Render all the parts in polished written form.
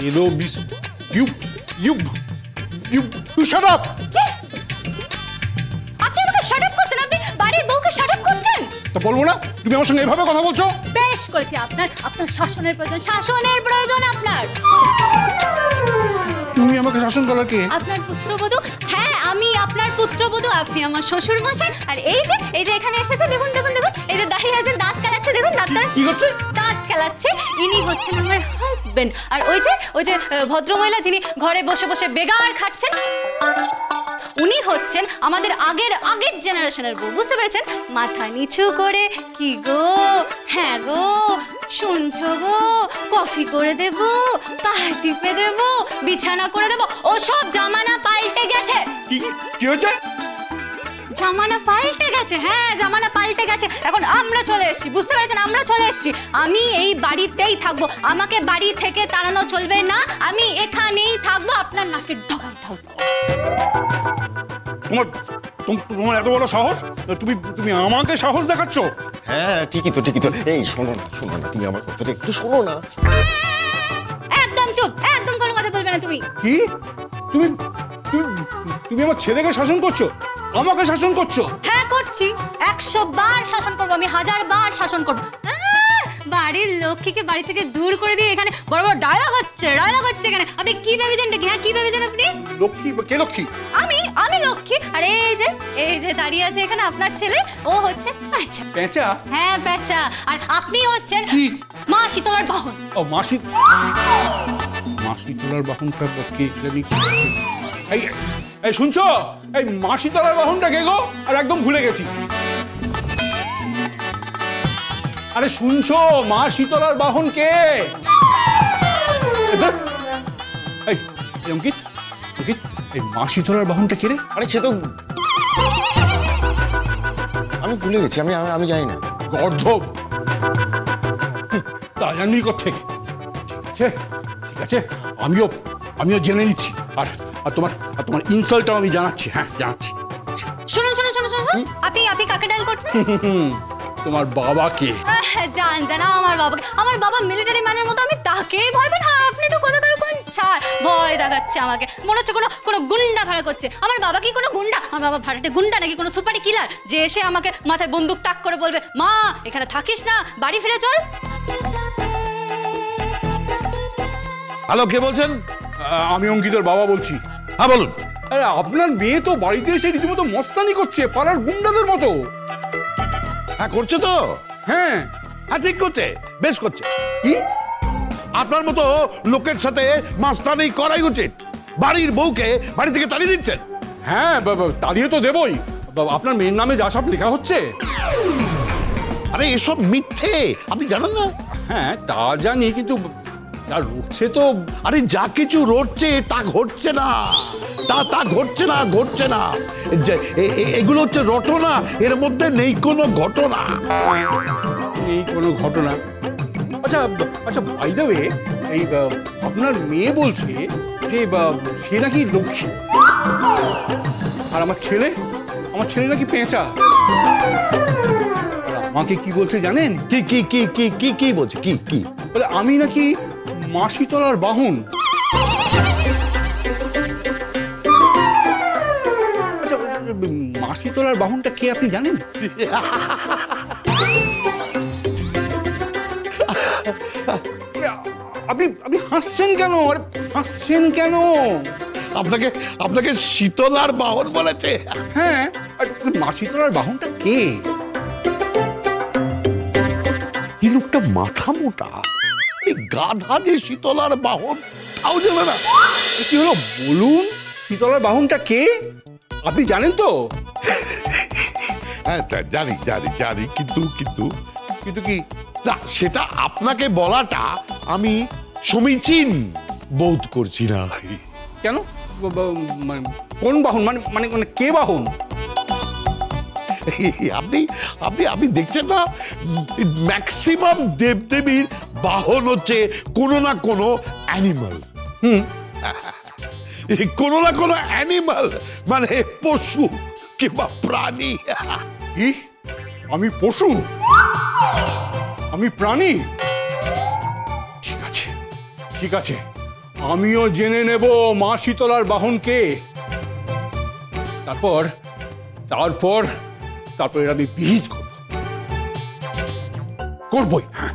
এলো you shut up! আপনি আমাকে শাট আপ করছেন? আপনি বাড়ির বউকে শাট আপ করছেন? তা বলবো না? তুমি আমার সঙ্গে এভাবে কথা বলছো? বেশ করেছি। আপনার শাসনের প্রয়োজন আপনার। তুমি আমাকে শাসন করার কে? আপনার পুত্রবধূ। হ্যাঁ, আমি আপনার পুত্রবধূ। আপনি আমার শ্বশুর মশাই। আর এই যে এখানে এসেছে, দেখুন এই যে দাঁড়িয়ে আছেন, দাঁত কেলাচ্ছে, দেখুন দাঁত কি করছে? দাঁত কেলাচ্ছে। ইনি হচ্ছেন আমার হাজবেন্ড। আর ওই যে ভদ্রমহিলা যিনি ঘরে বসে বসে বেগার খাচ্ছেন, উনি হচ্ছেন আমাদের আগের জেনারেশনের বউ। বুঝতে পেরেছেন? মাথা নিচু করে, কি গো, হ্যাঁ গো, শুনছো গো, কফি করে দেব, পা টিপে দেব, বিছানা করে দেব। ওসব জামানা পাল্টে গেছে। কি হয়েছে? জামানা পাল্টে গেছে। হ্যাঁ, জামানা পাল্টে গেছে। এখন আমরা চলে এসেছি। বুঝতে পেরেছেন? আমরা চলে এসেছি। আমি এই বাড়িতেই থাকবো। আমাকে বাড়ি থেকে তাড়ানো চলবে না। আমি এখানেই থাকবো, আপনার নাকের ডগায় থাকবো। তোমার এত বড় সাহস? তুমি আমাকে সাহস দেখাচ্ছ? হ্যাঁ, ঠিকই তো। এই শোনো না, তুমি আমার কথাটা একটু শোনো না। একদম চুপ, একদম কোনো কথা বলবে না তুমি। কি? তুমি আমার ছেলেকে শাসন করছো? আমাকে শাসন করছো? হ্যাঁ, করছি। 100 বার শাসন করবো আমি, 1000 বার শাসন করবো। বাড়ির লক্ষ্মীকে বাড়ি থেকে দূর করে দিয়ে এখানে বড় বড় ডায়লগ হচ্ছে এখানে। আপনি কি ভেবেছেন? হ্যাঁ, কি ভেবেছেন আপনি? লক্ষ্মী? কে লক্ষ্মী? আমি লক্ষ্মী। আর এই যে দাঁড়িয়ে আছে এখানে আপনার ছেলে, ও হচ্ছে পেঁচা। পেঁচা? হ্যাঁ, পেঁচা। আর আপনি হচ্ছেন মা শীতলার বাহন। ও, মা শীতলার বাহনটা কি জানি? এই শুনছো? এই মা শীতলার বাহনটা কে গো? আর একদম ভুলে গেছি। আরে শুনছো, মা শীতলার বাহন কে? অঙ্কিত, এই মা শীতলার বাহনটা কে রে? আরে সে তো আমি ভুলে গেছি। আমি জানি না। গর্ধব। তা জানি কোত্থেকে? ঠিক আছে, আমিও জেনে নিচ্ছি। আর তোমার ইনসাল্টটাও আমি জানাচ্ছি। হ্যাঁ, জানাচ্ছি। শুনুন। আপনি কাকে ডায়াল করছেন? তোমার বাবাকে। জানা আমার বাবাকে। আমার বাবা মিলিটারি ম্যানের মতো, আমি তাকেই ভয় পাই। হ্যাঁ, আপনি তো কোথাকার কোন ছাড়, ভয় দেখাচ্ছে আমাকে। মনে হচ্ছে কোনো গুন্ডা ভাড়া করছে। আমার বাবা কি কোনো গুন্ডা? আমার বাবা ভাড়াটে গুন্ডা নাকি কোনো সুপারি কিলার যে এসে আমাকে মাথায় বন্দুক তাক করে বলবে, মা এখানে থাকিস না, বাড়ি ফিরে চল? হ্যালো, কে বলছেন? আমি অঙ্কিতের বাবা বলছি। হ্যাঁ, বলুন। আরে আপনার মেয়ে তো বাড়িতে এসে রীতিমতো মস্তানি করছে, পাড়ার গুন্ডাদের মতো। হ্যাঁ, করছে তো। হ্যাঁ, ঠিক করছে, বেশ করছে। কি? আপনার মতো লোকের সাথে মাস্তানি করাই উচিত। বাড়ির বউকে বাড়ি থেকে তাড়িয়ে দিচ্ছেন। হ্যাঁ, তাড়িয়ে তো দেবই। আপনার মেয়ের নামে যা সব লেখা হচ্ছে, আরে এসব মিথ্যে, আপনি জানেন না? হ্যাঁ তা জানি, কিন্তু যা রটছে তো। আরে যা কিছু রটছে তা ঘটছে না, তা ঘটছে না। এগুলো হচ্ছে রটনা, এর মধ্যে নেই কোনো ঘটনা। আচ্ছা বাই দ্য ওয়ে, এই আপনার মেয়ে বলছে যে সে নাকি লক্ষ্মী, আর আমার ছেলে নাকি পেঁচা। আর আমাকে কি বলছে জানেন? কি বলছে? কি বলে আমি নাকি মা শীতলার বাহন। আচ্ছা, মা শীতলার বাহনটা কে আপনি জানেন? আপনি হাসছেন কেন? আরে হাসছেন কেন? আপনাকে শীতলার বাহন বলেছে? হ্যাঁ, মা শীতলার বাহনটা কে? এই লোকটা মাথা মোটা, গাধা যে শীতলার বাহন তাও জানে না। কি হলো বলুন, শীতলার বাহনটা কে আপনি জানেন তো? হ্যাঁ জানি, কিন্তু কি না, সেটা আপনাকে বলাটা আমি সমীচীন বোধ করছি না। কেন? কোন বাহন? মানে কে বাহন? আপনি দেখছেন না, ম্যাক্সিমাম দেবদেবীর বাহন হচ্ছে কোনো না কোনো অ্যানিমাল। কোনো না কোনো অ্যানিমাল মানে পশু কিংবা প্রাণী। কি? আমি পশু? আমি প্রাণী? ঠিক আছে, আমিও জেনে নেব মা শীতলার বাহন কে। তারপর তারপর তারপর এটা আমি বিহিত করবই। হ্যাঁ,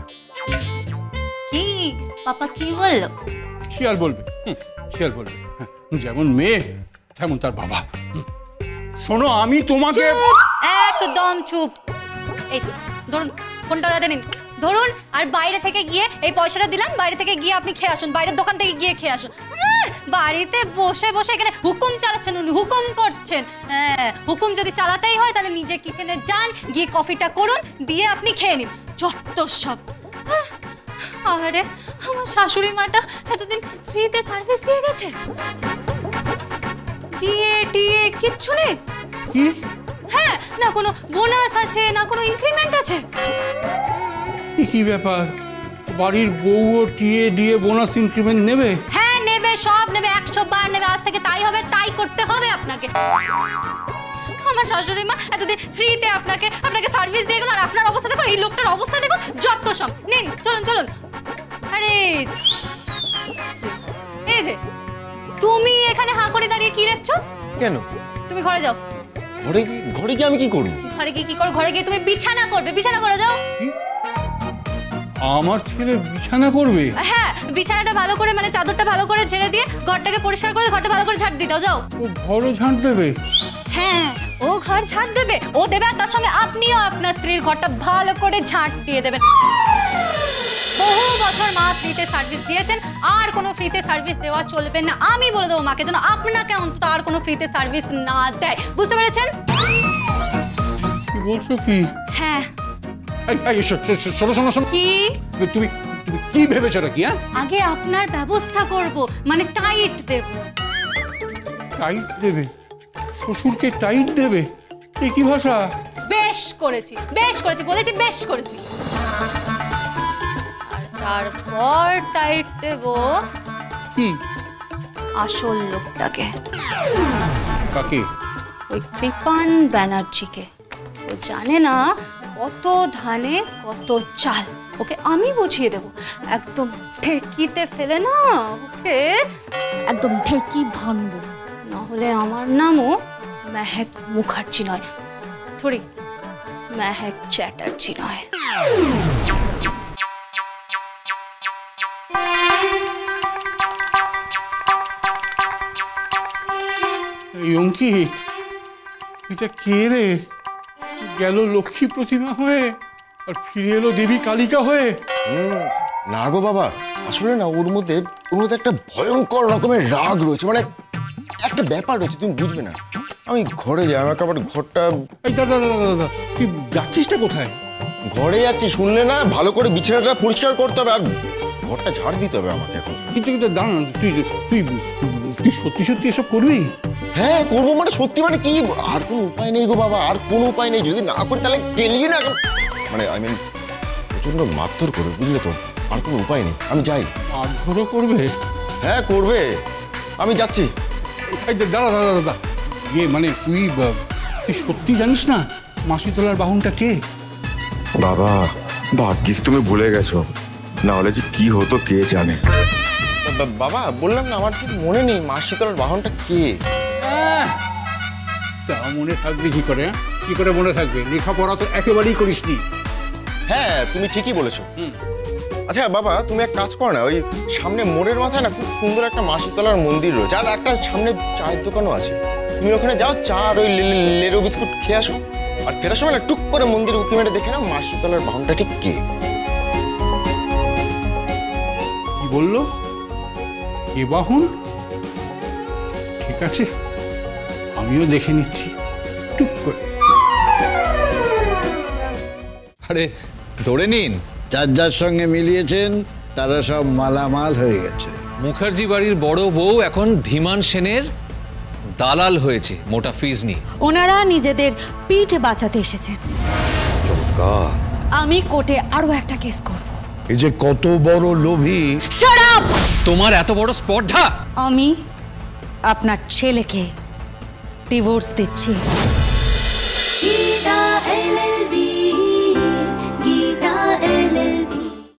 কি পাপা কি বললো? সে আর বলবে, সে আর বলবে। হ্যাঁ, যেমন মেয়ে তেমন তার বাবা। শোনো, আমি তোমাকে একদম চুপ। এই যে ধরুন ফোনটা দাদা নিন, ধরুন। আর বাইরে থেকে গিয়ে এই পয়সাটা দিলাম, বাইরে থেকে গিয়ে আপনি খেয়ে আসুন, বাইরের দোকান থেকে গিয়ে খেয়ে আসুন। বাড়িতে বসে বসে এখানে হুকুম চালাচ্ছেন, উনি হুকুম করছেন। হ্যাঁ, হুকুম যদি চালাতেই হয় তাহলে নিজে কিচেনে যান, গিয়ে কফিটা করুন, দিয়ে আপনি খেয়ে নিন। যত সব। আরে আমার শাশুড়ি মাটা এতদিন ফ্রিতে সার্ভিস দিয়ে গেছে, ডিএ কিচ্ছু নেই। কি? হ্যাঁ, না কোনো বোনাস আছে, না কোনো ইনক্রিমেন্ট আছে। কি ব্যাপার? বাড়ির বউও টিএ দিয়ে বোনাস ইনক্রিমেন্ট নেবে? হ্যাঁ নেবে, সব নেবে, 100 বার নেবে। আজ থেকে তাই হবে, তাই করতে হবে আপনাকে। আমার শাশুড়ি মা এতদিন ফ্রিতে আপনাকে সার্ভিস দিয়ে গেল, আর আপনার অবস্থা দেখো, এই লোকটার অবস্থা দেখো, যত সব। নিন চলুন চলুন। আরে এই যে তুমি এখানে হাঁ করে দাঁড়িয়ে কি দেখছো? কেন? তুমি ঘরে যাও। ঘরে গিয়ে আমি কি করবো? ঘরে গিয়ে কি করো? ঘরে গিয়ে তুমি বিছানা করবে, বিছানা করে যাও। কি? আমার ছেলে বিছানা করবে? হ্যাঁ, বিছানাটা ভালো করে মানে চাদরটা ভালো করে ঝেড়ে দিয়ে ঘরটাকে পরিষ্কার করে ঘরটা ভালো করে ঝাড় দিয়ে দাও, যাও। ও ঘরও ঝাঁট দেবে? হ্যাঁ, ও ঘর ঝাড় দেবে, ও দেবে, আর তার সঙ্গে আপনিও আপনার স্ত্রীর ঘরটা ভালো করে ঝাঁট দিয়ে দেবেন। বহু বছর মা ফ্রিতে সার্ভিস দিয়েছেন, আর কোনো ফ্রিতে সার্ভিস দেওয়া চলবে না। আমি বলে দেবো মাকে যেন আপনাকে অন্তত আর কোনো ফ্রিতে সার্ভিস না দেয়। বুঝতে পেরেছেন? কি বলছো কি? হ্যাঁ। শোনো শোনো শোনো, কি? তুমি তুমি কি ভেবেছো নাকি? হ্যাঁ, আগে আপনার ব্যবস্থা করব, মানে টাইট দেব। টাইট দেবে? শ্বশুরকে টাইট দেবে? এ কি ভাষা? বেশ করেছি, বেশ করেছি, বলেছি বেশ করেছি। আর তারপর টাইট দেব কি? আসল লোকটাকে। কাকে? ওই কৃপান ব্যানার্জিকে। ও জানে না কত ধানে কত চাল, ওকে আমি বুঝিয়ে দেব। একদম ঢেকিতে ফেলে না ওকে একদম ঢেকি ভাঙবো। নাহলে আমার নামও মেহেক মুখার্জি নয়, থোড়ি মেহেক চ্যাটার্জি নয়। এই অঙ্কিত, এটা কে রে? গেল লক্ষ্মী প্রতিমা হয়ে আর ফিরে এলো দেবী কালিকা হয়ে। না গো বাবা, আসলে না ওর মধ্যে একটা ভয়ঙ্কর রকমের রাগ রয়েছে, মানে একটা ব্যাপার রয়েছে, তুমি বুঝবে না। আমি ঘরে যাই, আমাকে আবার ঘরটা। এই দাদা দাদা দাদা, তুই যাচ্ছিসটা কোথায়? ঘরে যাচ্ছি, শুনলে না? ভালো করে বিছানাটা পরিষ্কার করতে হবে আর ঘরটা ঝাড় দিতে হবে আমাকে এখন। কিন্তু কিন্তু দাঁড়া, তুই তুই তুই সত্যি সত্যি এসব করবি? হ্যাঁ করবো, মানে সত্যি, মানে কি আর কোনো উপায় নেই গো বাবা, আর কোনো উপায় নেই। যদি না করি তাহলে কেলিয়ে না, মানে আই মিন প্রচন্ড মারধর করবে, বুঝলে তো? আর কোনো উপায় নেই, আমি যাই। মারধরও করবে? হ্যাঁ করবে, আমি যাচ্ছি। এই দাদা দাদা দাদা, ইয়ে মানে তুই সত্যি জানিস না মাসিতলার বাহনটা কে? বাবা, ভাগ্যিস তুমি ভুলে গেছো, না হলে যে কি হতো কে জানে। বাবা বললাম না, আমার ঠিক মনে নেই মা শীতলার বাহনটা কে। তা মনে থাকবে কি করে? কি করে মনে থাকবে? লেখাপড়া তো একেবারেই করিসনি। হ্যাঁ তুমি ঠিকই বলেছো। আচ্ছা বাবা, তুমি এক কাজ করো না, ওই সামনে মোড়ের মাথায় না খুব সুন্দর একটা মা শীতলার মন্দির রয়েছে, আর একটা সামনে চায়ের দোকানও আছে। তুমি ওখানে যাও, চা আর ওই লেরো বিস্কুট খেয়ে আসো, আর ফেরার সময় না টুক করে মন্দির উঁকি মেরে দেখে নাও মা শীতলার বাহনটা ঠিক কে। কি বললো? কে বাহন? ঠিক আছে, আমিও দেখে নিচ্ছি টুক করে। আরে ধরে নিন, যার যার সঙ্গে মিলিয়েছেন তারা সব মালামাল হয়ে গেছে। মুখার্জি বাড়ির বড় বউ এখন ধীমান সেনের দালাল হয়েছে মোটা ফিজ নিয়ে। ওনারা নিজেদের পিঠ বাঁচাতে এসেছেন। আমি কোর্টে আরো একটা কেস করব। এই যে কত বড় লোভী! Shut up! তোমার এত বড় স্পর্ধা! আমি আপনার ছেলেকে ডিভোর্স দিচ্ছি।